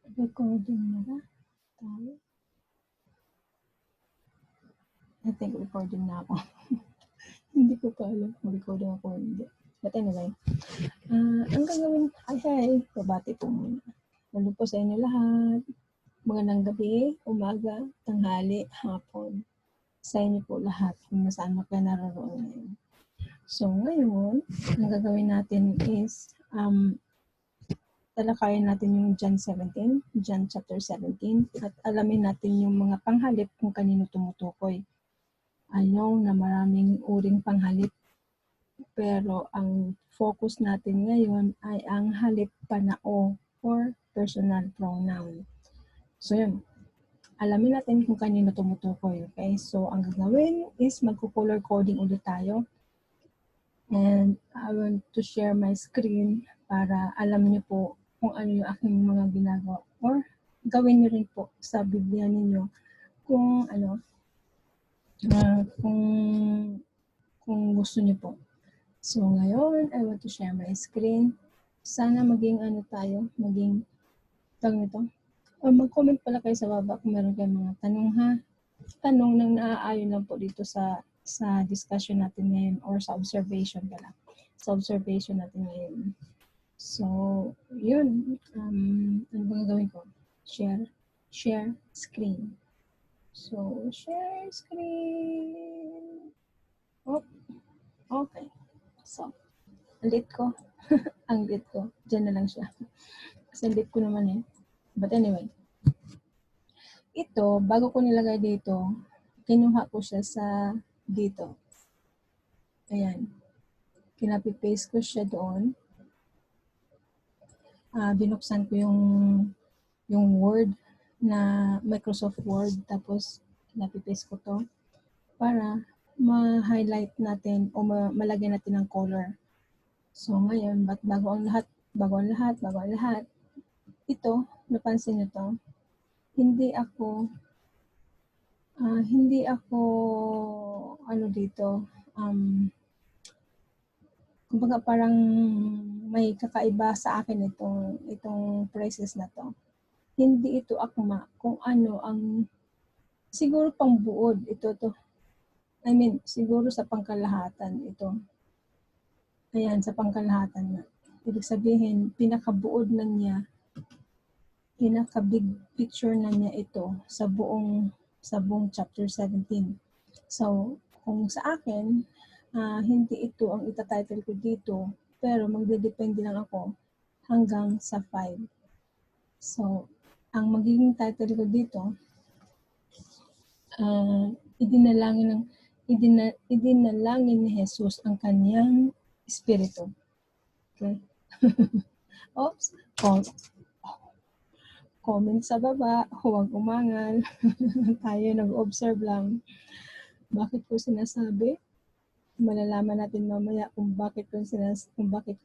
Recording na ba tayo? I think recording na ako. Hindi ko pa alam kung recording ako o hindi. But anyway, ang gagawin, hi, babati po muna. Ano po sa inyo lahat? Magandang gabi, umaga, tanghali, hapon. Sa inyo po lahat kung nasaan kayo naroon ngayon. So ngayon, ang gagawin natin is talakayin natin yung John 17, John chapter 17, at alamin natin yung mga panghalip kung kanino tumutukoy. Ayaw na maraming uring panghalip, pero ang focus natin ngayon ay ang halip panao or personal pronoun. So yun, alamin natin kung kanino tumutukoy. Okay, so ang gagawin is magko-color coding ulit tayo. And I want to share my screen para alam niyo po kung ano yung aking mga ginagawa. Or gawin niyo rin po sa Biblia ninyo kung ano, kung gusto niyo po. So ngayon, I want to share my screen. Sana maging ano tayo, maging tawag nito. Mag-comment pala kayo sa baba kung meron kayong mga tanong ha. Tanong nang naaayon lang po dito sa discussion natin ngayon or sa observation pala. Sa observation natin ngayon. So, yun. Ano bang gagawin ko? Share screen. So, share screen. Oh, okay. So, ang lit ko. Ang lit ko. Diyan na lang siya. Kasi lit ko naman eh. But anyway. Ito, bago ko nilagay dito, kinuha ko siya sa dito. Ayan. Kinapi-paste ko siya doon. Binuksan ko yung Word na Microsoft Word. Tapos, kinapi-paste ko to para ma-highlight natin o malagyan natin ng color. So, ngayon, bago ang lahat, ito, napansin nyo to, hindi ako ano dito, kumbaga parang may kakaiba sa akin itong process na to. Hindi ito akma kung ano ang siguro pangbuod ito to. I mean, siguro sa pangkalahatan ito. Ayan, sa pangkalahatan na. Ibig sabihin, pinakabuod na niya, pinaka-big picture na niya ito sa buong chapter 17. So, kung sa akin, hindi ito ang itatitle ko dito, pero magdedepende lang ako hanggang sa 5. So, ang magiging title ko dito, idinalangin ni Jesus ang kanyang espiritu. Okay? Oops. Comment sa baba, huwag umangal. Tayo nag-observe lang. Bakit ko sinasabi? Malalaman natin mamaya kung bakit ko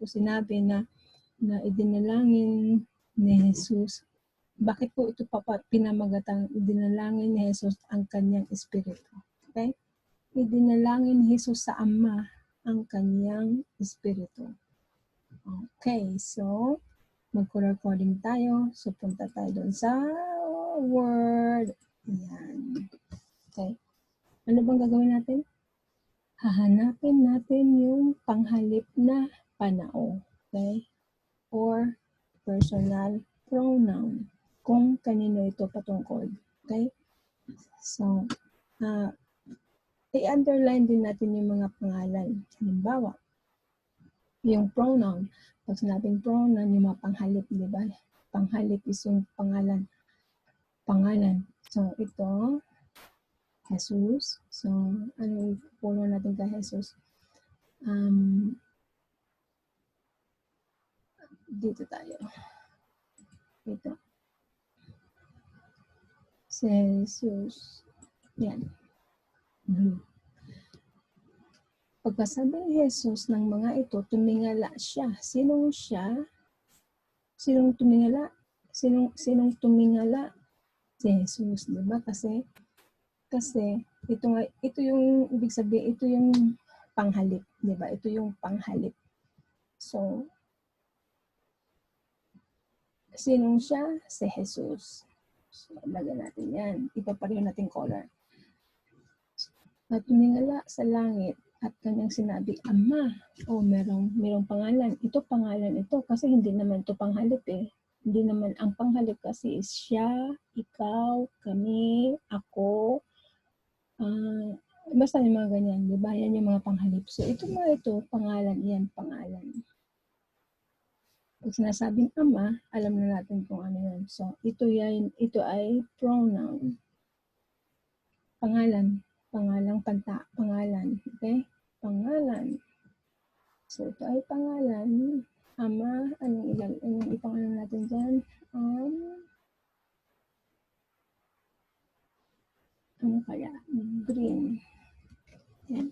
sinabi na idinalangin ni Jesus. Bakit po ito pinamagatang idinalangin ni Jesus ang kanyang espiritu? Okay? Idinalangin ni Jesus sa Ama ang kanyang espiritu. Okay, so mag-color coding tayo. So punta tayo doon sa Word. Ayan. Okay. Ano bang gagawin natin? Hahanapin natin yung panghalip na panao. Okay? Or personal pronoun. Kung kanino ito patungkol. Okay? So, i-underline din natin yung mga pangalan. Halimbawa, yung pronoun. Pag sinabing pronoun, yung mga panghalip, di ba? Panghalip is yung pangalan. So, ito, Jesus. So, ano yung pronoun natin kay Jesus? Dito tayo. Ito. Si Jesus. Yan. Blue. Pagkasabi ni Jesus ng mga ito, tumingala siya. Sinong siya? Sinong tumingala? Sinong tumingala? Si Jesus, di ba? Kasi ito yung ibig sabihin, ito yung panghalip, di ba? Ito yung panghalip. So, Sinong siya? Si Jesus. So, lagyan natin yan. Ipapareho natin color. At tumingala sa langit at kanyang sinabi, Ama. O, merong pangalan. Ito pangalan ito kasi hindi naman ito panghalip eh. Hindi naman, ang panghalip kasi is siya, ikaw, kami, ako, basta yung mga ganyan, di ba? Yan yung mga panghalip. So, ito pangalan yan, pangalan. Pag sinasabing ama, alam na natin kung ano yan. So, ito ay pronoun. Pangalan. Pangalan. Okay? Pangalan. So, ito ay pangalan. Ama, anong ipangalan natin dyan? Ano kaya? Green. Yan.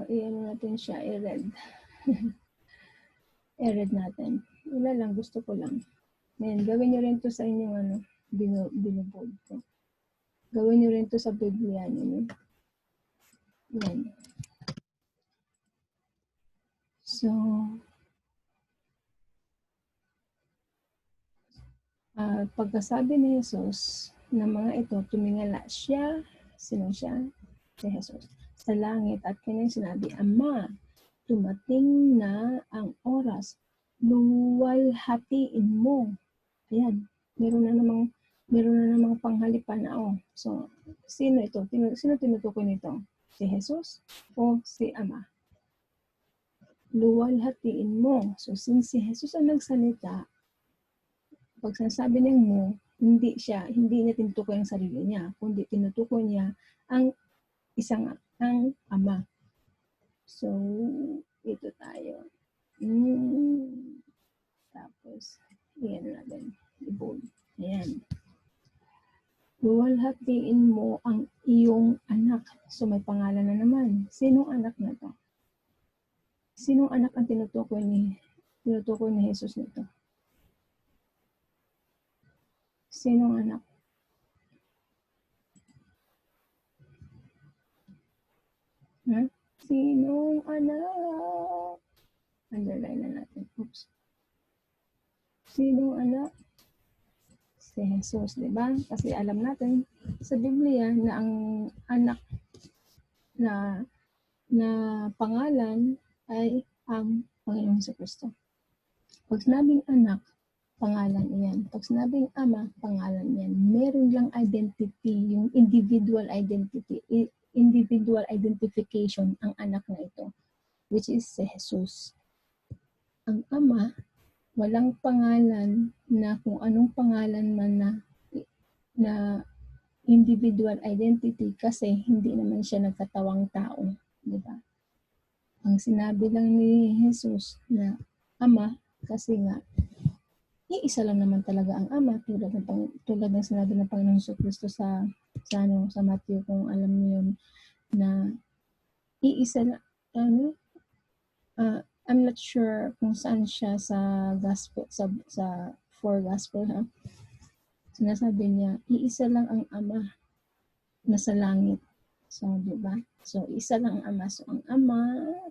Iyan natin siya, i-red. I-red natin. Wala lang, gusto ko lang. Ngayon, gawin nyo rin to sa inyong binubold ko. Gawin nyo rin to sa Biblia nyo. Yan. So, pagkasabi ni Jesus na mga ito, tumingala siya, sino siya? Si Jesus. Sa langit at kanyang sinabi, Ama, dumating na ang oras, luwalhatiin mo. Ayan, meron na namang panghalipan na. So, sino ito? Sino tinutukoy nito? Si Jesus o si Ama? Luwalhatiin mo. So, since si Jesus ang nagsalita, pag sinasabi niyang mo, hindi niya tinutukoy ang sarili niya, kundi tinutukoy niya ang Ama. So, ito tayo. Tapos, iyan natin. I-bold. Ayan. Luwalhatiin mo ang iyong anak. So, may pangalan na naman. Sinong anak na to? Sinong anak ang tinutukoy ni Jesus nito? Sinong anak? Sinong anak? Underline na natin. Oops. Sinong anak? Si Jesus, di ba? Kasi alam natin sa Biblia na ang anak na pangalan ay ang Panginoong Kristo. Pag sinabing anak, pangalan iyan. Pag sinabing ama, pangalan iyan. Meron lang identity, yung individual identification ang anak na ito, which is si Jesus. Ang ama, walang pangalan na kung anong pangalan man na individual identity kasi hindi naman siya nagkatawang tao, di ba? Ang sinabi lang ni Jesus na ama kasi nga iisa lang naman talaga ang ama tulad ng sinabi ng Panginoong Kristo sa Matthew, kung alam niyo yun, na iisa lang I'm not sure kung saan siya sa gospel sa four gospel sinasabi niya iisa lang ang ama na sa langit. So, di ba? So, isa lang ang ama. So, ang ama,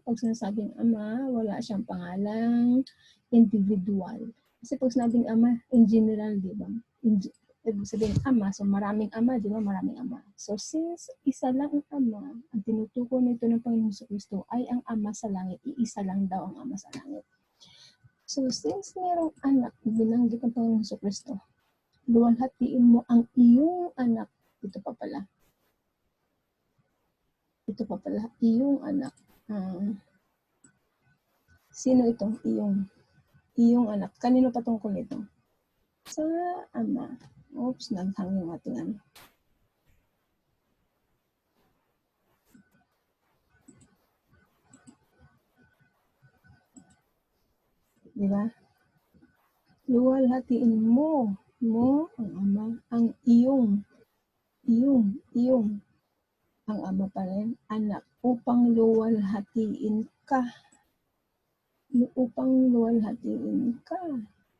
pag sinasabing ama, wala siyang pangalang individual. Kasi pag sinabing ama, in general, di ba? Ibig sabihin ama, so maraming ama, di ba? Maraming ama. So, since isa lang ang ama, ang tinutukoy nito ng Panginoong Kristo ay ang ama sa langit. Iisa lang daw ang ama sa langit. So, since merong anak, binanggit ng Panginoong Kristo, luwalhatiin mo ang iyong anak. Ito pa pala, iyong anak. Sino itong iyong anak? Kanino patungkol ito? Sa ama. Oops, naghang yung ating ano. Diba? Luwalhatiin mo ang ama, ang iyong, ang ama pa rin, anak, upang luwalhatiin ka.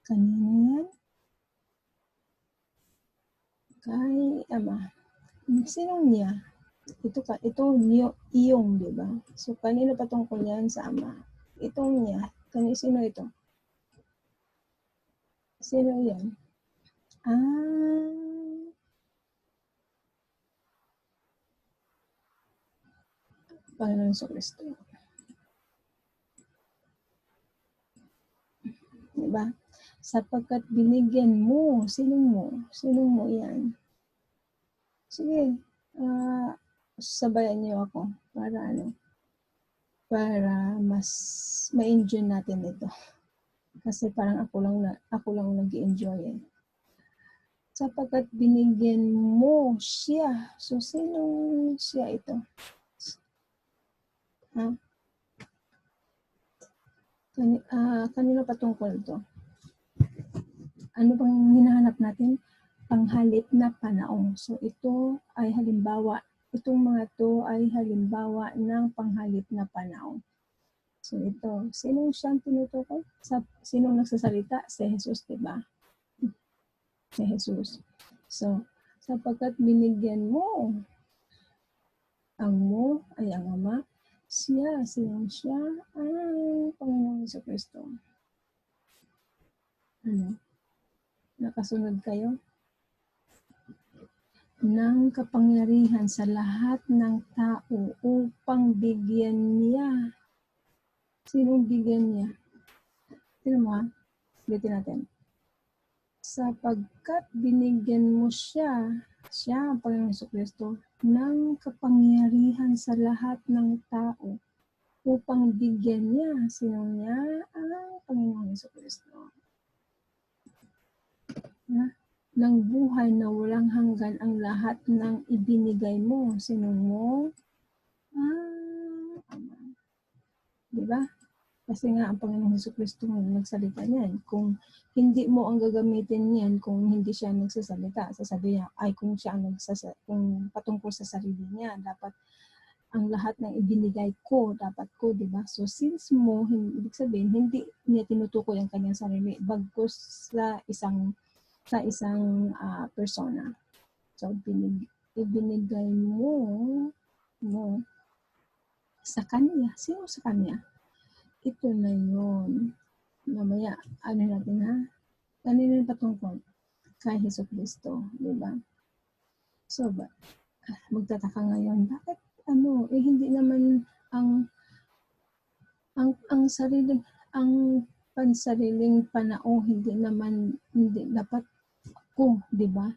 Kanino yan? Kay ama. Sinong niya? Ito iyong, di ba? So, kanino patungkol yan? Sa ama. Itong niya, Sino ito? Sino yan? Panginoon Jesucristo. Diba? Sapagkat binigyan mo. Sinong mo? Sinong mo yan? Sige. Sabayan niyo ako para mas ma-enjoy natin ito. Kasi parang ako lang nag-enjoy eh. Sapagkat binigyan mo siya. So, sinong siya ito? Ha? Kanino patungkol ito? Ano bang hinahanap natin? Panghalip na panahon. So, ito ay halimbawa. Itong mga to ay halimbawa ng panghalip na panahon. So, ito. Sinong siyang tinutukoy? Sinong nagsasalita? Si Jesus, diba? Si Jesus. So, sapagkat binigyan mo, ang mo ay ang Ama, siya, sinong siya? Ang Panginoong Jesucristo. Nakasunod kayo? Ng kapangyarihan sa lahat ng tao upang bigyan niya. Sinong bigyan niya? Tignan mo ha? Ulitin natin. Sapagkat binigyan mo siya, ang Panginoong Jesucristo, ng kapangyarihan sa lahat ng tao upang bigyan niya. Sino niya? Ang Panginoong Jesucristo. Ng buhay na walang hanggan ang lahat ng ibinigay mo. Sino mo? Ama. Diba? Kasi nga, ang Panginoong Jesucristo nagsalita niyan. Kung hindi mo ang gagamitin niyan, kung hindi siya nagsasalita, sasabihin niya, ay kung siya ang kung patungkol sa sarili niya, dapat ang lahat ng ibinigay ko, dapat ko, di ba? So, since mo, ibig sabihin, hindi niya tinutukoy ang kanyang sarili, bagkus sa isang persona. So, ibinigay mo sa kanya. Sino sa kanya? Ito na yun. Mamaya, natin ha? Kanino yung patungkol? Kay Jesucristo, di ba? So, magtataka ngayon, bakit hindi naman ang pansariling panao, hindi dapat ko, di ba?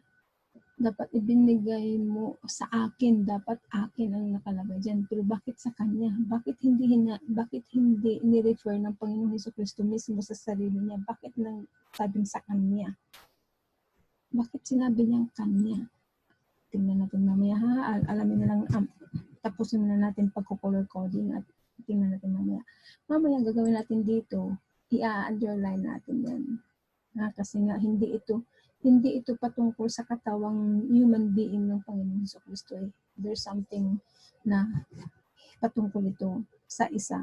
Dapat ibinigay mo sa akin, dapat akin ang nakalagay dyan. Pero bakit sa kanya? Bakit hindi ni-refer ng Panginoong Jesucristo mismo sa sarili niya? Bakit nang sabing sa kanya? Bakit sinabi niyang kanya? Tingnan natin mamaya ha. Alamin na lang, tapusin na natin pagko-color coding at tingnan natin mamaya. Mamaya gagawin natin dito, i-underline natin yan. Kasi nga hindi ito patungkol sa katawang human being ng Panginoong Jesucristo eh. There's something na patungkol ito sa iba.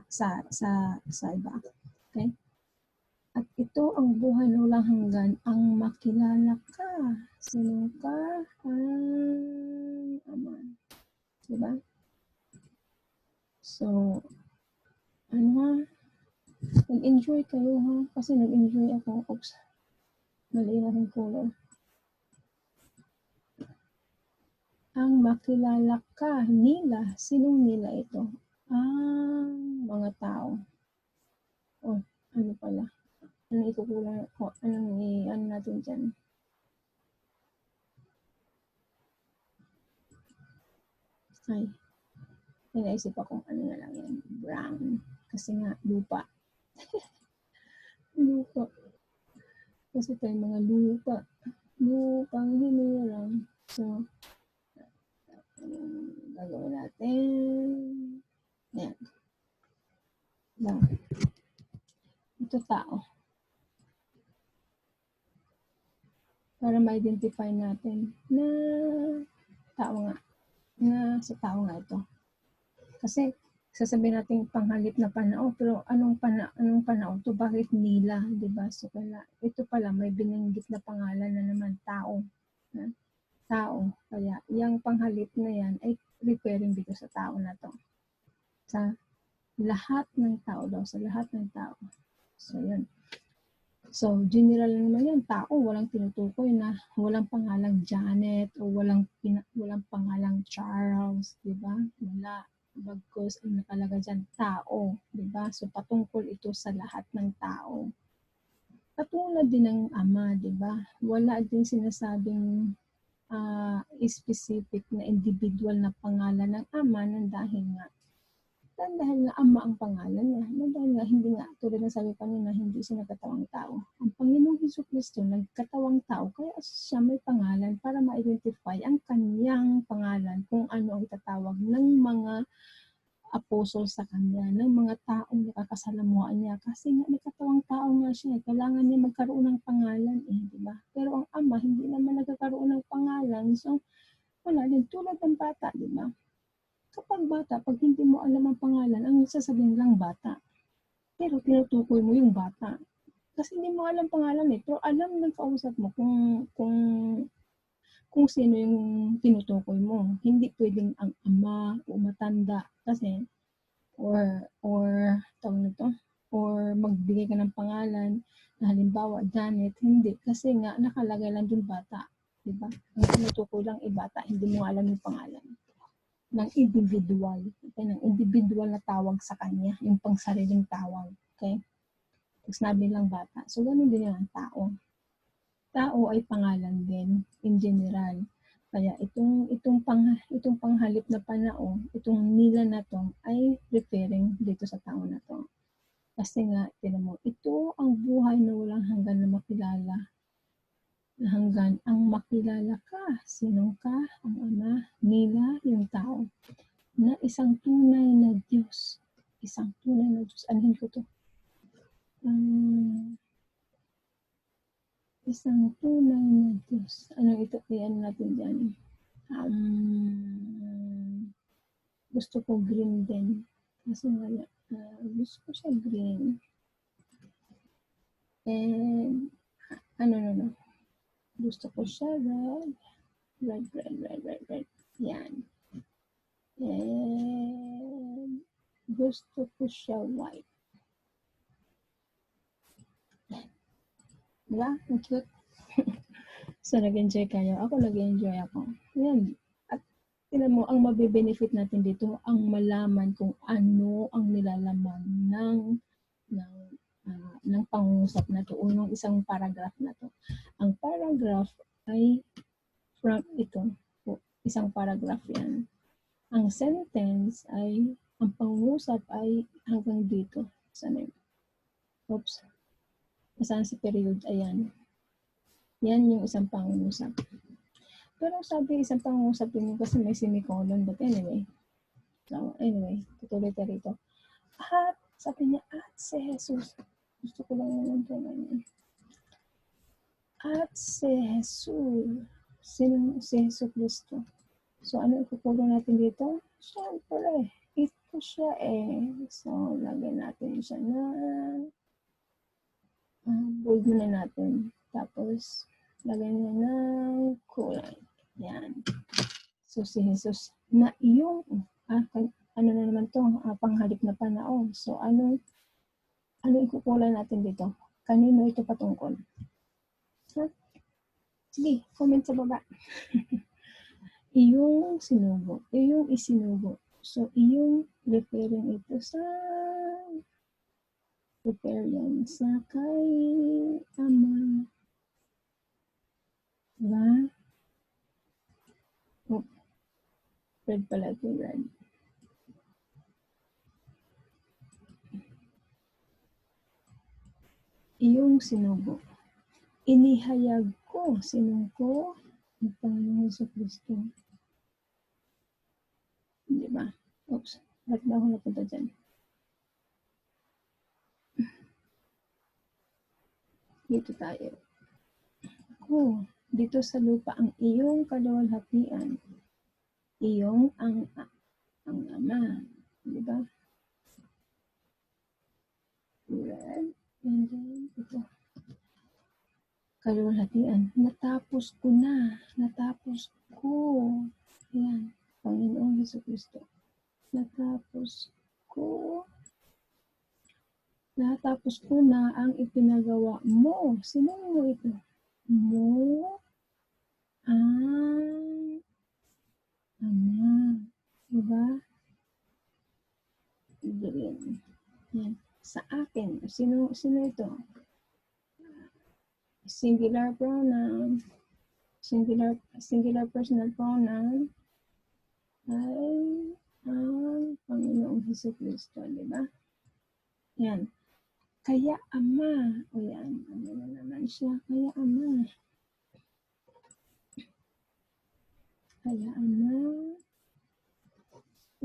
Okay? At ito ang buhay na walang hanggan, ang makilala ka. Sino ka? Ama. Diba? So, nag-enjoy kayo ha? Kasi nag-enjoy ako. Oops. Mali na yung color. Ang makilala ka nila. Sinong nila ito? Mga tao. Ano pala? Ano ikukulang ko? Ano natin dyan? Ay. Naisip ako ano na lang yan. Brown. Kasi nga, lupa. Lupa. Kasi tayo mga lupa. Lupang hinirang. So, gagawin natin. Ayan. Lang. Ito tao. Para ma-identify natin na tao nga. Na sa tao nga ito. Kasi, sasabihin natin panghalip na panahon, pero anong panahon to? Bakit nila? Diba? So, ito pala, may binanggit na pangalan na naman, tao. Tao. Kaya, yung panghalip na yan ay referring dito sa tao na to. Sa lahat ng tao daw, sa lahat ng tao. So, yun. So, general naman yan, tao, walang tinutukoy na walang pangalang Janet o walang pangalang Charles, di ba? Wala. Bagkus ang nakalagay dyan, tao, di ba? So, patungkol ito sa lahat ng tao. Katulad din ng ama, di ba? Wala din sinasabing specific na individual na pangalan ng ama nang dahil nga ama ang pangalan niya. Dahil nga, hindi nga, tulad ng sabi kanina, hindi siya nagkatawang tao. Ang Panginoong Jesucristo, nagkatawang tao, kaya siya may pangalan para ma-identify ang kanyang pangalan kung ano ang itatawag ng mga apostol sa kanya, ng mga taong nakakasalamuhan niya. Kasi nga, nagkatawang tao nga siya. Kailangan niya magkaroon ng pangalan, di ba? Pero ang ama, hindi naman nagkakaroon ng pangalan. So, wala din. Tulad ng bata, di ba? Kapag bata, pag hindi mo alam ang pangalan, ang sasabihin lang bata. Pero tinutukoy mo yung bata. Kasi hindi mo alam pangalan pero alam ng kausap mo kung sino yung tinutukoy mo. Hindi pwedeng ang ama o matanda kasi or tawag nito, or magbigay ka ng pangalan na halimbawa Janet, hindi kasi nga nakalagay lang dun bata, di ba? Ang tinutukoy lang bata, hindi mo alam yung pangalan ng individual. Okay? Ng individual na tawag sa kanya, yung pangsariling tawag. Okay? Pag sinabi lang bata. So, ganun din yung tao. Tao ay pangalan din, in general. Kaya itong panghalip na panao, itong nila na to, ay referring dito sa tao na to. Kasi nga, tinan mo, ito ang buhay na walang hanggan na makilala. Hanggang ang makilala ka, sinong ka, ang ama, nila, yung tao, na isang tunay na Diyos. Isang tunay na Diyos. Anuhin ko to. Isang tunay na Diyos. Ano ito? Iyan natin dyan. Gusto ko green din. Kasi nga, gusto ko siya green. And, no. Gusto ko siya red. Red. Yan. And, gusto ko siya white. Diba? Ang cute. So, nag-enjoy kayo. Ako, nag-enjoy ako. Yan. At, tinan mo, ang mabe-benefit natin dito, ang malaman kung ano ang nilalaman ng pangungusap na to o ng isang paragraph na to. Ang paragraph ay from ito. Isang paragraph yan. Ang sentence ay, ang pangungusap ay hanggang dito. Sana yun? Oops. Nasaan si period? Ayan. Yan yung isang pangungusap. Pero sabi isang pangungusap din kasi may semicolon. But anyway. So, anyway. Tutuloy tayo rito. At, sabi niya, at si Jesus. Gusto ko lang naman ito. At si Jesus. Sino si Jesus Cristo? So, ano ikukulong natin dito? Siyempre, ito siya So, lagyan natin siya na bold muna natin. Tapos, lagyan niya ng kulay. Yan. So, si Jesus na yung, ano na naman to, panghalip na panahon. So, ano ikukulay natin dito? Kanino ito patungkol? Sige, comment sa baba. Iyong sinugo. Iyong isinugo. So, iyong referring ito sa yan sa kay Ama. Diba? Oh, red pala ito, red. Iyong sinugo. Inihayag ko, sinong ko, ang Panginoong Jesucristo. Diba? Oops, ba't ba ako napunta dyan? Dito tayo. Dito sa lupa ang iyong kaluwalhatian. Iyong ang Ama. Diba? Red. And then, ito. Kaluwalhatian. Natapos ko na. Natapos ko. Ayan. Panginoong Jesucristo. Natapos ko Natapos ko na ang ipinagawa mo. Sino mo ito? Mo ang Ama. Diba? Green. Yan. Sa akin. Sino ito? Singular pronoun. Singular personal pronoun ay ang Panginoong Jesucristo. Diba? Yan. Kaya Ama. O yan. Ano na naman siya? Kaya Ama. Kaya Ama.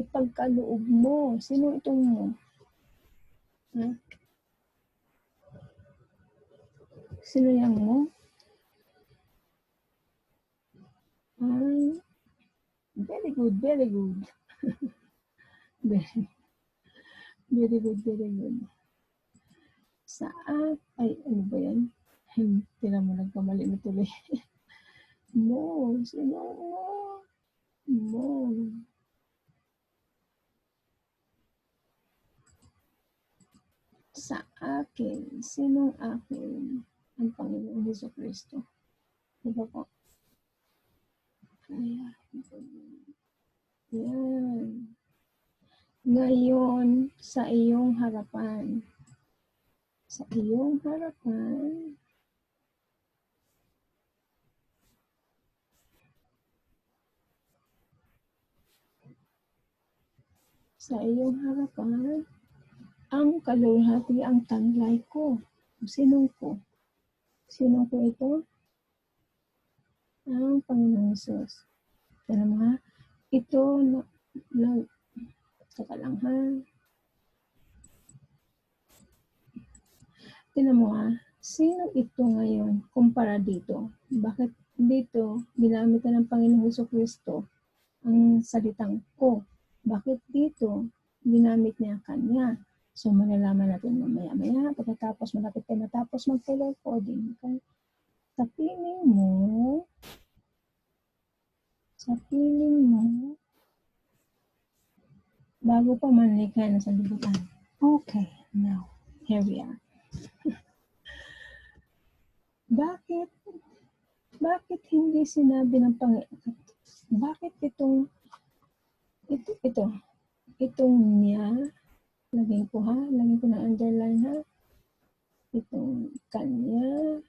Ipagkaloob mo. Sino itong mo? Ha? Sino yang mo? Ay, very good, very good. Very good, very good. Saan? Ay, ano ba yan? Tira mo, nagkamali na tuloy. Mo. Sino mo? Mo. Sa akin. Sinong akin? Ang Panginoong Jesucristo. Diba po? Kaya, yan. Ngayon, sa iyong harapan. Sa iyong harapan. Sa iyong harapan. Ang kaluwalhati ang tanglay ko. Sinong ko? Sinong ko ito? Ang Panginoong Hesus. Tara mo ha? Ito, saka lang ha? Tinan mo ha? Sino ito ngayon kumpara dito? Bakit dito ginamitan ng Panginoong Jesucristo ang salitang ko? Bakit dito ginamit niya kanya? So malalaman natin mamaya-maya pagkatapos malapit tayo matapos mag-color coding. Okay? Sa piling mo, bago pa manlikha na sa libutan. Okay, now, here we are. Bakit hindi sinabi ng Panginoon? Bakit itong niya, lagyan ko ng underline ha, itong kanya,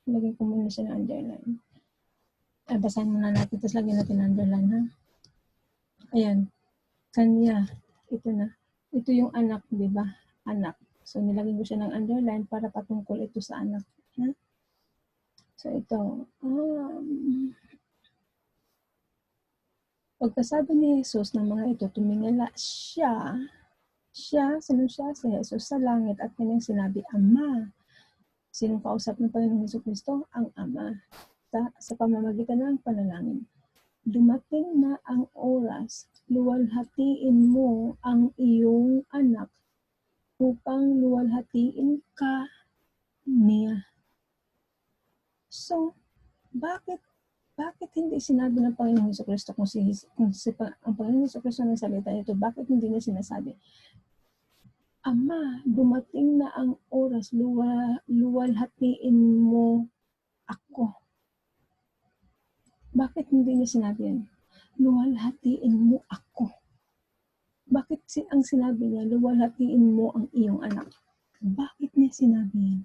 lagyan ko muna siya ng underline. Basahin muna natin, tapos lagyan natin ng underline ha. Ayan, kanya, ito na. Ito yung anak, di ba? Anak. So, nilagyan ko siya ng underline para patungkol ito sa anak. Ha? So, ito. Pagkasabi ni Jesus ng mga ito, tumingala siya, sino siya? Si Jesus sa langit at kanyang sinabi, Ama. Sinong kausap ng Panginoong Jesucristo? Ang Ama. Sa pamamagitan ng panalangin. Dumating na ang oras, luwalhatiin mo ang iyong anak upang luwalhatiin ka niya. So, bakit hindi sinabi ng Panginoong Jesucristo kung ang Panginoong Jesucristo ng salita nito, bakit hindi niya sinasabi, Ama, dumating na ang oras, luwalhatiin mo ako. Bakit hindi niya sinabi yan? Luwalhatiin mo ako. Bakit ang sinabi niya, luwalhatiin mo ang iyong anak? Bakit niya sinabi yan?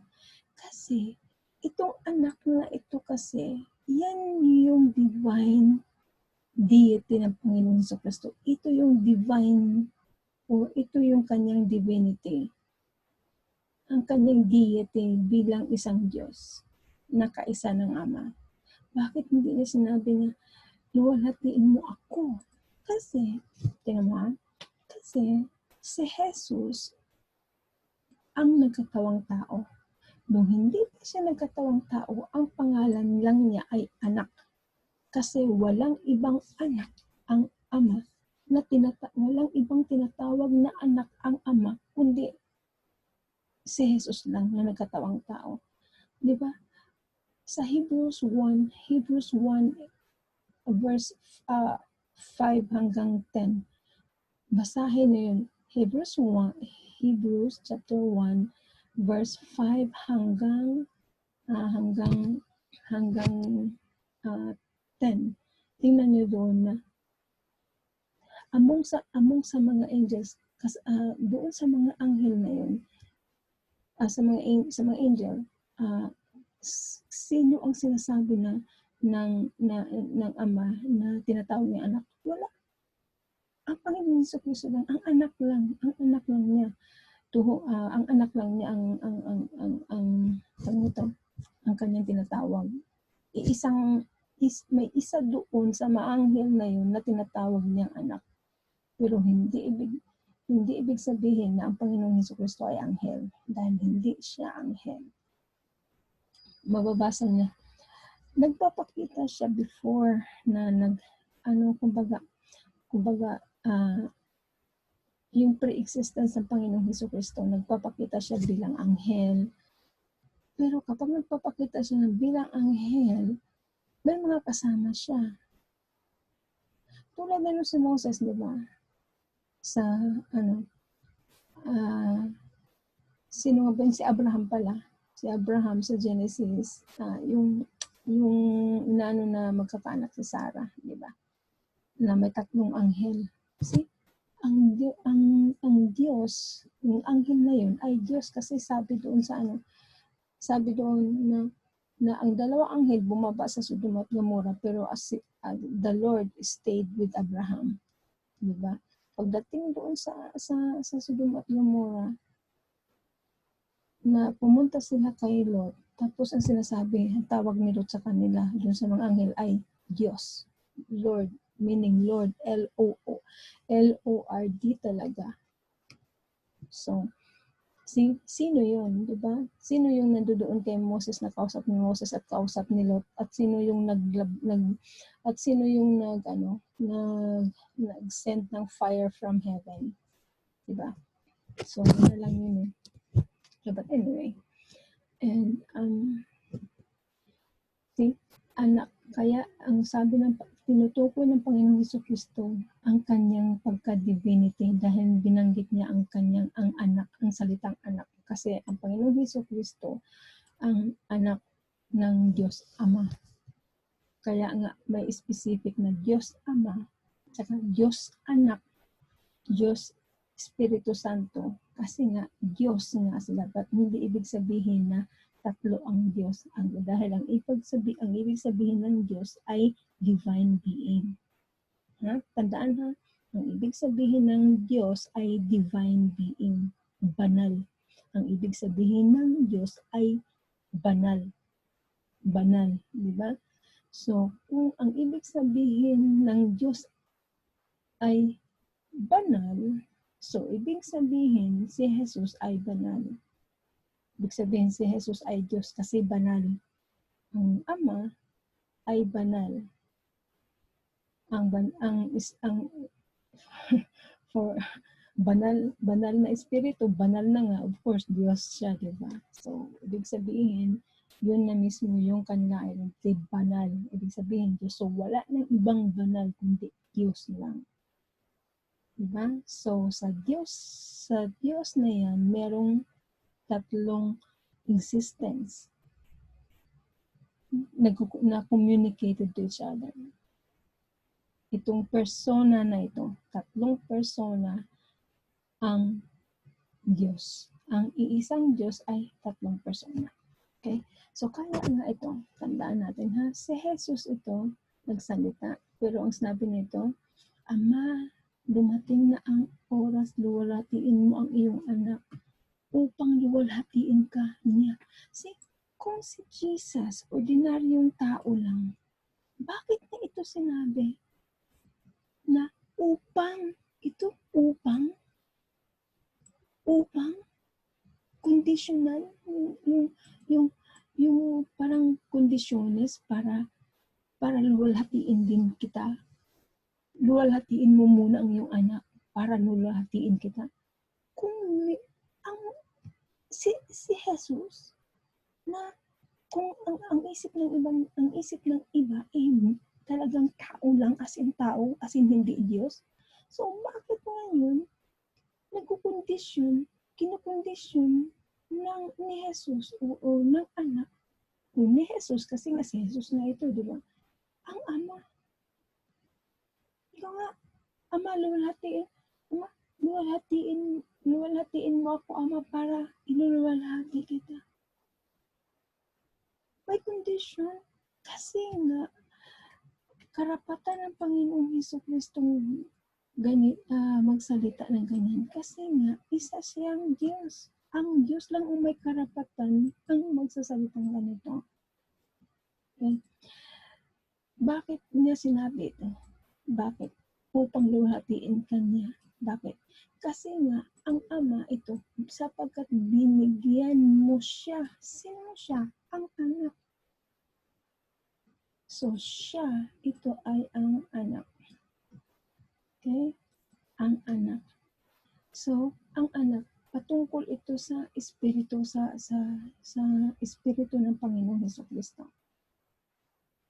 Kasi, itong anak na ito kasi, yan yung divine deity ng Panginoong Jesucristo. Ito yung divine, o ito yung kanyang divinity. Ang kanyang deity bilang isang Diyos na kaisa ng Ama. Bakit hindi niya sinabi niya, luwalhatiin mo ako? Kasi, tingnan mo kasi si Jesus ang nagkatawang tao. Nung hindi pa siya nagkatawang tao, ang pangalan lang niya ay anak. Kasi walang ibang anak ang Ama, walang ibang tinatawag na anak ang Ama, kundi si Jesus lang na nagkatawang tao. Di ba? Sa Hebrews 1 verse 5 hanggang 10, basahin niyo yun. Hebrews Hebrews chapter 1 verse 5 hanggang 10. Tingnan niyo doon na among sa mga angels, doon sa mga anghel na yun, sa mga angel, sino ang sinasabi ng Ama na tinatawag niya anak? Wala. Ang Panginoon Jesucristo lang, ang anak lang niya. Ang anak lang niya ang kanyang tinatawag. May isa doon sa maanghel na yun na tinatawag niyang anak. Pero hindi ibig sabihin na ang Panginoong Jesucristo ay anghel, dahil hindi siya anghel. Mababasa niya. Nagpapakita siya before na yung pre-existence ng Panginoong Jesucristo, nagpapakita siya bilang anghel. Pero kapag nagpapakita siya bilang anghel, may mga kasama siya. Tulad na si Moses, di ba? Sino nga ba si Abraham pala? Si Abraham sa Genesis, yung inaano na magkakaanak si Sarah, di ba? Na may 3 anghel. See? Ang Diyos, yung anghel na yun ay Diyos, kasi sabi doon na ang 2 anghel bumaba sa Sodom at Gomorrah, pero the Lord stayed with Abraham. Di ba? Pagdating doon sa Sodom at Gomorrah, na pumunta sila kay Lot, tapos ang sinasabi, ang tawag ni Lot sa kanila, doon sa mga anghel ay Diyos, Lord, meaning Lord, L-O-R-D talaga. So, sino yun, di ba? Sino yung nandoon kay Moses na kausap ni Moses at kausap ni Lot, at sino yung nag-send ng fire from heaven, di ba? So, ano lang yun eh. So, but anyway, and anak, kaya ang sabi ng tinutukoy ng Panginoong Jesucristo ang kanyang pagka-divinity, dahil binanggit niya ang anak, ang salitang anak, kasi ang Panginoong Jesucristo ang anak ng Diyos Ama. Kaya nga may specific na Diyos Ama, saka Diyos Anak, Diyos Espiritu Santo, kasi nga Diyos nga sila, but hindi ibig sabihin na 3 ang Diyos. Dahil ang ibig sabihin ng Diyos ay divine being. Tandaan ha, ang ibig sabihin ng Diyos ay divine being, banal. Ang ibig sabihin ng Diyos ay banal. Banal, di ba? So, kung ang ibig sabihin ng Diyos ay banal, so ibig sabihin si Jesus ay banal. Ibig sabihin si Jesus ay Diyos kasi banal. Ang Ama ay banal. For banal na espiritu, banal na nga, of course, Diyos siya, di ba? So, ibig sabihin, yun na mismo yung kanila identity, banal. Ibig sabihin, Diyos. So, wala nang ibang banal kundi Diyos lang. Diba? So, sa Diyos na yan, merong 3 existence na communicated to each other. Itong persona na ito, 3 persona ang Diyos. Ang iisang Diyos ay 3 persona. Okay? So, kaya nga ito, tandaan natin ha, si Jesus ito, nagsalita, pero ang sinabi nito, Ama, dumating na ang oras, luwalhatiin mo ang iyong anak upang luwalhatiin ka niya. Kung si Jesus, ordinaryong tao lang, bakit na ito sinabi? Na upang, conditional, yung parang kondisyones para luwalhatiin din kita. Luwalhatiin mo muna ang iyong anak para luwalhatiin kita. Kung si Jesus na kung ang isip ng iba ay talagang tao lang, as in hindi Diyos. So bakit ngayon nagkukondisyon kinokondisyon ni Jesus o ng anak o ni Jesus, kasi nga si Jesus na ito, di ba? Ang ama. Ikaw nga, Ama, luwalhatiin mo ako, Ama, para iluluwalhati kita. May kondisyon. Kasi nga, karapatan ng Panginoong Hesukristo magsalita ng ganyan. Kasi nga, isa siyang Diyos. Ang Diyos lang ang may karapatan ang magsasalita ng ganito. Okay? Bakit niya sinabi ito? Bakit? Upang luwalhatiin kanya. Bakit? Kasi nga, ang ama ito, sapagkat binigyan mo siya. Sino siya? Ang anak. So, siya, ito ay ang anak. Okay? Ang anak. So, ang anak, patungkol ito sa espiritu, sa espiritu ng Panginoong Hesukristo.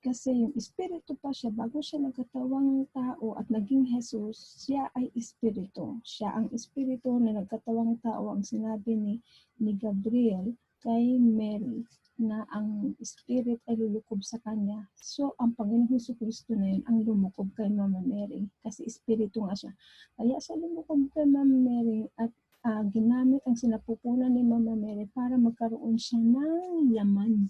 Kasi yung espiritu pa siya, bago siya nagkatawang tao at naging Jesus, siya ay espiritu. Siya ang espiritu na nagkatawang tao, ang sinabi ni Gabriel kay Mary, na ang spirit ay lulukob sa kanya. So, ang Panginoong Hesukristo na yun ang lumukob kay Mama Mary. Kasi espiritu nga siya. Kaya siya lumukob kay Mama Mary at ginamit ang sinapupunan ni Mama Mary para magkaroon siya ng laman,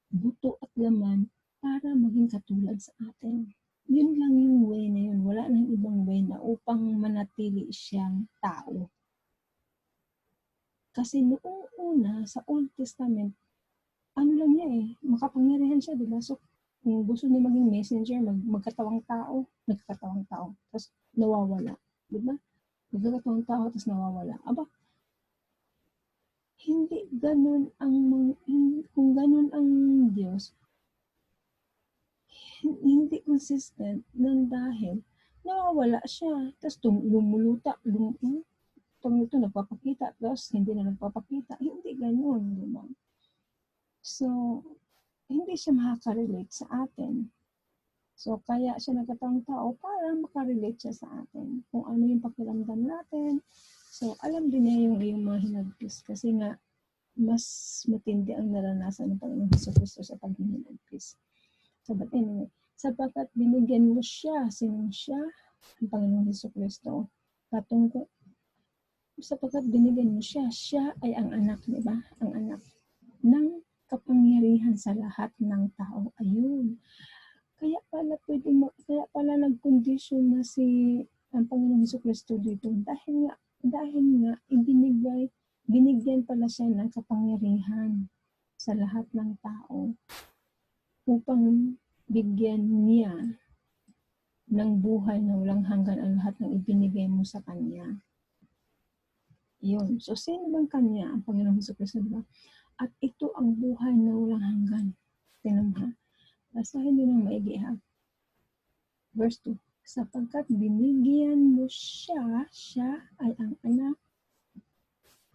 buto at laman, para maging katulad sa atin. Yun lang yung way na yun. Wala nang ibang way na upang manatili siyang tao. Kasi noong una, sa Old Testament, ano lang niya makapangyarihan siya, diba? So, kung gusto niya maging messenger, magkatawang tao, nagkatawang tao, tapos nawawala. Diba? Nagkatawang tao, tapos nawawala. Aba, hindi ganun kung ganun ang Diyos, hindi consistent nang dahil nawawala siya. Tapos lumuluta, ito nagpapakita, tapos hindi na nagpapakita. Hindi ganun, diba? So, hindi siya makaka-relate sa atin. So, kaya siya nagkatawang tao para makarelate siya sa atin. Kung ano yung pakiramdam natin. So, alam din niya yung iyong mga hinagpis. Kasi nga, mas matindi ang naranasan ng Panginoong Hesukristo sa paghinagpis. So, but anyway, sapagkat binigyan mo siya, sinong siya? Ang Panginoong Hesukristo. Patungkol, sapagkat binigyan mo siya, siya ay ang anak, di ba? Ang anak ng kapangyarihan sa lahat ng tao. Ayun. Kaya pala nag-condition na ang Panginoong Hesukristo dito dahil nga binigyan pala siya ng kapangyarihan sa lahat ng tao upang bigyan niya ng buhay na walang hanggan ang lahat ng ibinigay mo sa kanya. Yun. So, sino bang kanya? Ang Panginoong Hesukristo, diba? At ito ang buhay na walang hanggan. Tingnan mo, ha? Basahin nyo ng maigi, ha? Verse 2. Sapagkat binigyan mo siya ay ang anak.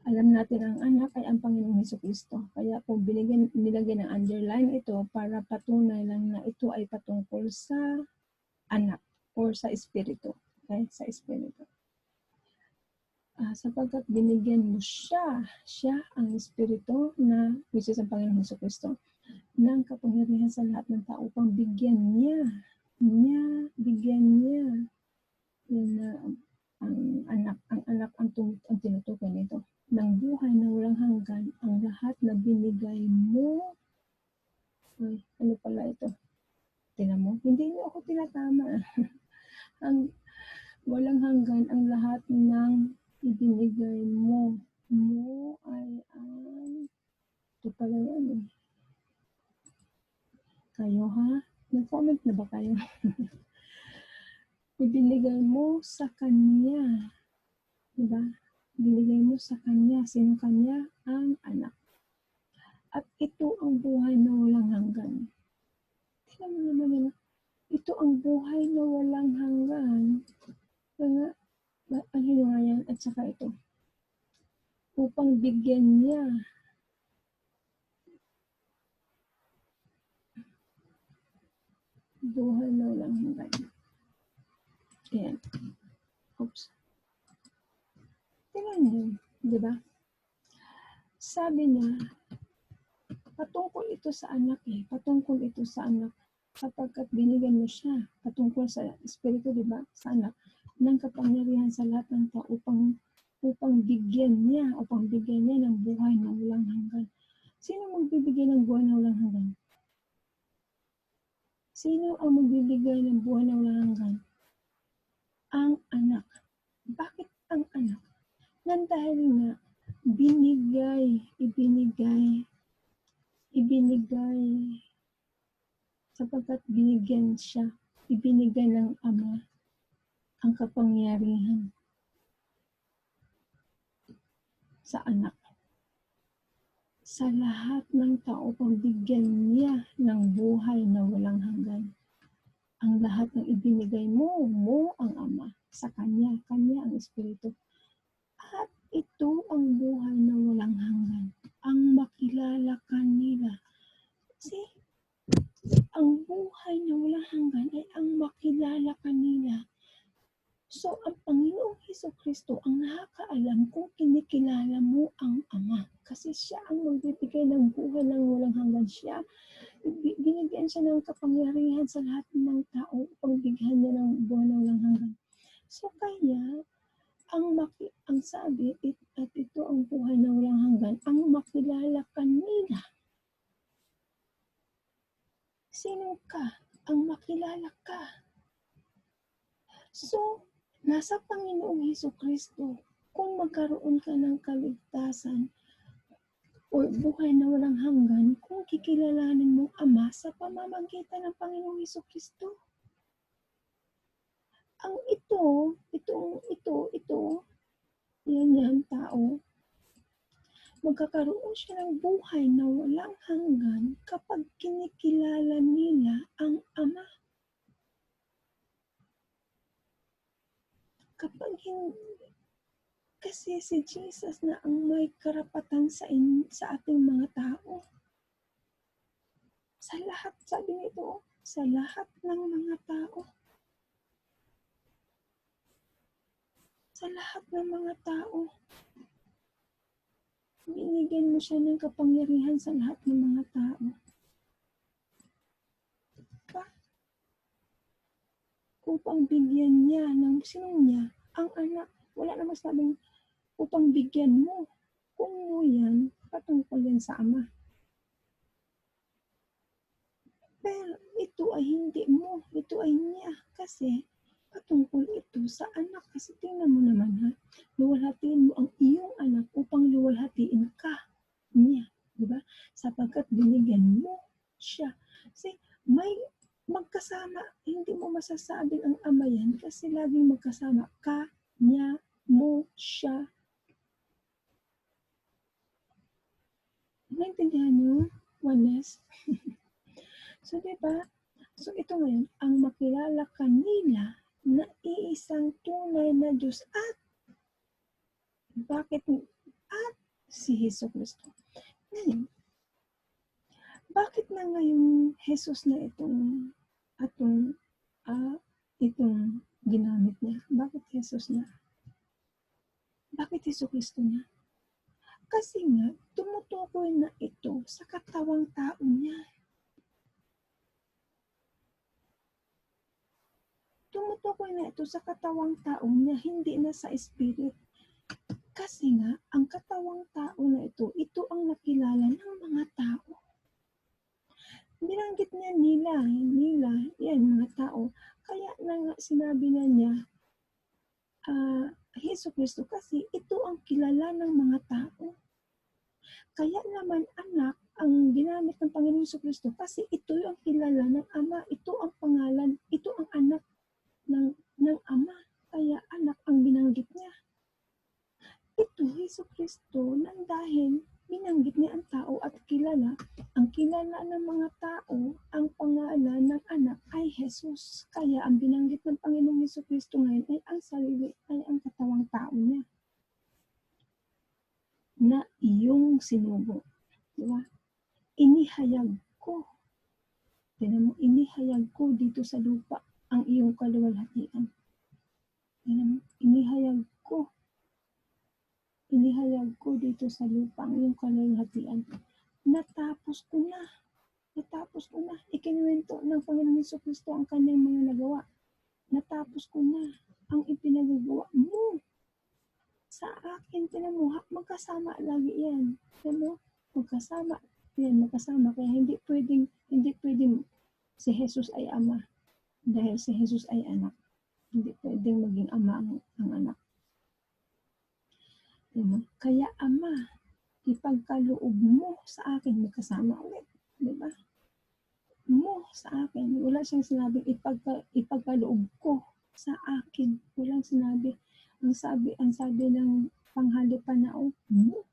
Alam natin ang anak ay ang Panginoong Hesukristo. Kaya kung nilagay ng underline ito para patunay lang na ito ay patungkol sa anak or sa espiritu. Okay? Sa espiritu. Sapagkat binigyan mo siya ang espiritu na, which is ang Panginoong Hesukristo, ng kapangyarihan sa lahat ng tao upang bigyan niya yun na ang anak ang tinutukoy nito ng buhay na walang hanggan ang lahat na binigay mo. Ay, ano pala ito? Tingnan mo, hindi niyo ako tinatama. Ang walang hanggan ang lahat ng ibinigay mo. Mo ay ang ito pala yan Kayo, ha? Nag-comment na ba kayo? Ibinigay mo sa kanya. Diba? Binigay mo sa kanya. Sino kanya? Ang anak. At ito ang buhay na walang hanggan. Tingnan mo naman yun. Ito ang buhay na walang hanggan. Kaya, ano nga yan? At saka ito. Upang bigyan niya. Buhay na walang hanggan. Ayan. Oops. Tingnan nyo. Diba? Sabi niya, patungkol ito sa anak patungkol ito sa anak. Sapagkat binigyan mo siya, patungkol sa Espiritu, di ba, sa anak, ng kapangyarihan sa lahat ng tao upang bigyan niya ng buhay na walang hanggan. Sino magbibigay ng buhay na walang hanggan? Sino ang magbibigay ng buhay na walang hanggan? Ang anak. Bakit ang anak? Nang dahil nga, ibinigay, sapagkat ibinigay ng Ama ang kapangyarihan sa anak. Sa lahat ng tao, pagbigyan niya ng buhay na walang hanggan. Ang lahat ng ibinigay mo ang Ama. Sa Kanya ang Espiritu. At ito ang buhay na walang hanggan. Ang makilala ka nila. See, ang buhay na walang hanggan ay ang makilala ka nila. So, ang Panginoong Hesukristo ang nakakaalam kung kinikilala mo ang Ama. Kasi siya ang magbibigay ng buhay ng walang hanggan. Siya, binigyan siya ng kapangyarihan sa lahat ng tao upang bigyan niya ng buhay na walang hanggan. So, kaya, ang sabi, at ito ang buhay na walang hanggan, ang makilala ka nila. Sino ka? Ang makilala ka. So, nasa Panginoong Hesukristo, kung magkaroon ka ng kaligtasan o buhay na walang hanggan, kung kikilalanin mo Ama sa pamamagitan ng Panginoong Hesukristo. Ang ito, yan tao, magkakaroon siya ng buhay na walang hanggan kapag kinikilala nila ang Ama. Kapag kasi si Jesus na ang may karapatan sa ating mga tao. Sa lahat, sabi nito, sa lahat ng mga tao. Sa lahat ng mga tao. Binigyan mo siya ng kapangyarihan sa lahat ng mga tao. Upang bigyan niya ng sinong niya, ang anak. Wala naman sabing upang bigyan mo. Kung mo yan, patungkol yan sa Ama. Pero ito ay hindi mo, ito ay niya. Kasi patungkol ito sa anak. Kasi tingnan mo naman ha, luwalhatiin mo ang iyong anak upang luwalhatiin ka niya. Diba? Sapagkat binigyan mo siya. Kasi may magkasama, hindi mo masasabing ang Ama yan kasi laging magkasama ka, niya, mo, siya. Naintindihan nyo? Oneness? So, diba? So, ito ngayon, ang makilala kanila na iisang tunay na Diyos at bakit at si Hesukristo. Ngayon, bakit na ngayong Jesus na itong ginamit niya? Bakit Jesus na? Bakit Hesukristo na? Kasi nga, tumutukoy na ito sa katawang tao niya. Tumutukoy na ito sa katawang tao niya, hindi na sa spirit. Kasi nga, ang katawang tao na ito ang nakilala ng mga tao. Binanggit niya nila, yan, mga tao. Kaya na sinabi na niya, Hesukristo kasi ito ang kilala ng mga tao. Kaya naman anak ang ginamit ng Panginoong Hesukristo kasi ito ang kilala ng Ama, ito ang pangalan, ito ang anak ng Ama. Kaya anak ang binanggit niya. Ito, Hesukristo, nang dahil binanggit niya ang tao at ang kilala ng mga tao, ang pangalan ng anak ay Jesus. Kaya ang binanggit ng Panginoong Hesukristo ngayon ay ang sarili, ay ang katawang tao niya na iyong sinugo. Diba? Inihayag ko. Tinan mo, inihayag ko dito sa lupa ang iyong kaluwalhatian. Tinan mo, inihayag ko. inihayag ko dito sa lupa ang iyong kalwalhatian. Natapos ko na. Ikinuwento ng Panginoong Jesucristo ang kanyang mga nagawa. Natapos ko na ang ipinagagawa mo sa akin. Tinan mo, magkasama lagi yan. Tinan mo, magkasama. Kaya hindi pwedeng si Jesus ay ama dahil si Jesus ay anak. Hindi pwedeng maging ama ang anak. Diba? Kaya ama, ipagkaloob mo sa akin, magkasama ulit. Diba? Mo sa akin. Wala siyang sinabing ipagkaloob ko sa akin. Walang sinabi. Ang sabi ng panghalipanao, mo.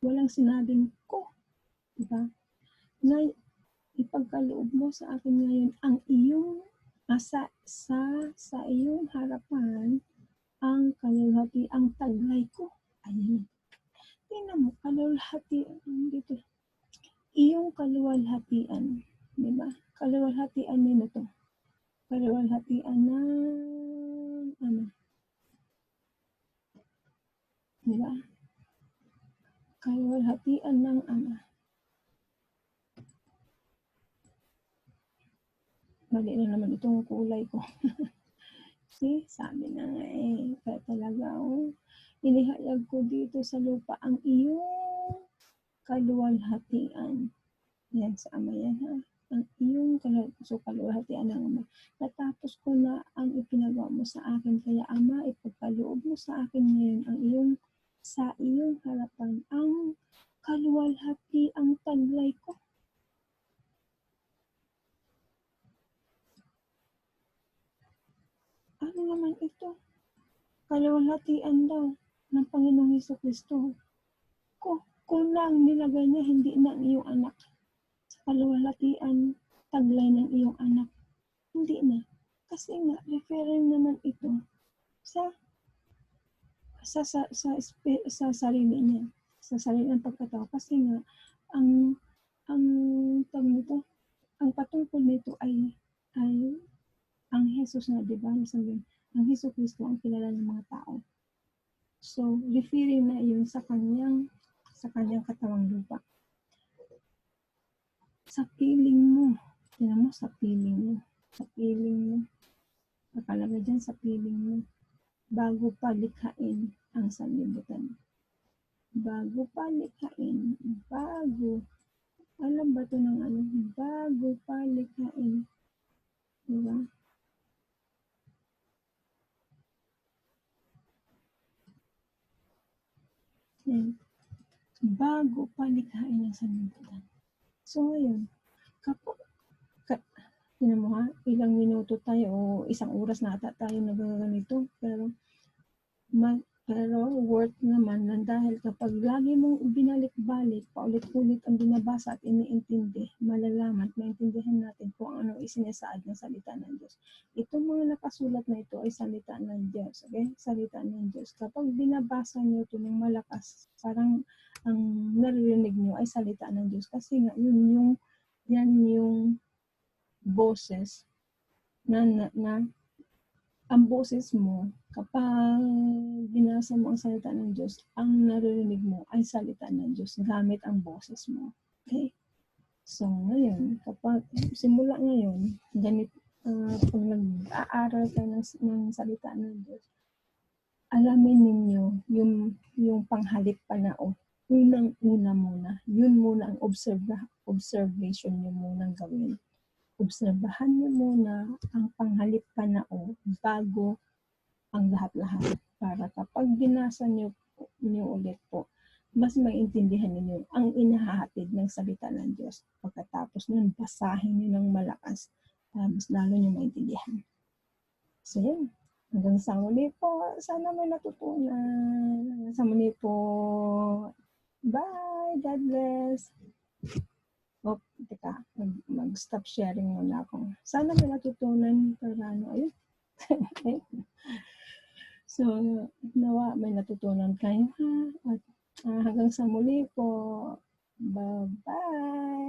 Walang sinabing ko. Diba? Ngayon, ipagkaloob mo sa akin ngayon ang iyong sa iyong harapan ang kalulhati, ang taglay ko. Ayan. Tingnan mo, kalulhati dito. Iyong kaluwalhatian. Diba? Kaluwalhatian nino to. Kaluwalhatian ng ano. Diba? Kaluwalhatian ng ama. Mali na naman itong kulay ko. See, sabi na nga kaya talaga, inihayag ko dito sa lupa ang iyong kaluwalhatian. Yan, sa ama yan ha. Ang iyong kaluwalhatian ng ama. Natapos ko na ang ipinagawa mo sa akin. Kaya ama, ipagkaloob mo sa akin ngayon ang sa iyong harapan ang kaluwalhati ang taglay ko. Ano naman ito? Kaluwalhatian daw ng Panginoong Jesucristo. Kung lang nilagay niya, hindi na ang iyong anak. Sa kaluwalhatian, taglay ng iyong anak. Hindi na. Kasi nga, referring naman ito sa sarili niya. Sa sarili ng pagkatao. Kasi nga, ang patungkol nito ay ang Jesus na, di ba? Ang Jesucristo ang kilala ng mga tao. So, referring na yun sa kanyang katawang lupa. Sa piling mo. Tignan mo, sa piling mo. Nakalagay dyan sa piling mo. Bago pa likhain ang sanlibutan. Alam ba ito ng ano? Bago pa likhain. Diba? Yan. Bago pa likhain ang sanlibutan. So ngayon, tinan mo ha, ilang minuto tayo o isang oras na ata tayo nagaganito, pero worth naman dahil kapag lagi mong binalik-balik, paulit-ulit ang binabasa at iniintindi, maintindihan natin kung ano isinasaad ng salita ng Diyos. Itong mga nakasulat na ito ay salita ng Diyos. Okay? Salita ng Diyos. Kapag binabasa nyo ito ng malakas, parang ang naririnig nyo ay salita ng Diyos. Kasi nga, yan yung boses na ang boses mo kapag binasa mo ang salita ng Diyos, ang naririnig mo ay salita ng Diyos gamit ang boses mo. Okay? So, ngayon, simula ngayon, pag nag-aaral kayo ng salita ng Diyos, alamin ninyo yung panghalip panao. Unang-una muna. Yun muna ang observation nyo munang gawin. Obserbahan niyo muna ang panghalip panao bago ang lahat-lahat. Para kapag binasa niyo ulit po, mas maintindihan niyo ang inahahatid ng salita ng Diyos. Pagkatapos nun, basahin niyo ng malakas. Mas lalo niyo maintindihan. So yun. Hanggang sa muli po. Sana may natutunan. Hanggang sa muli po. Bye! God bless! Teka, mag-stop sharing muna ako. Sana may natutunan para ayun. So, nawa may natutunan kayo ha. At hanggang sa muli po. Bye-bye!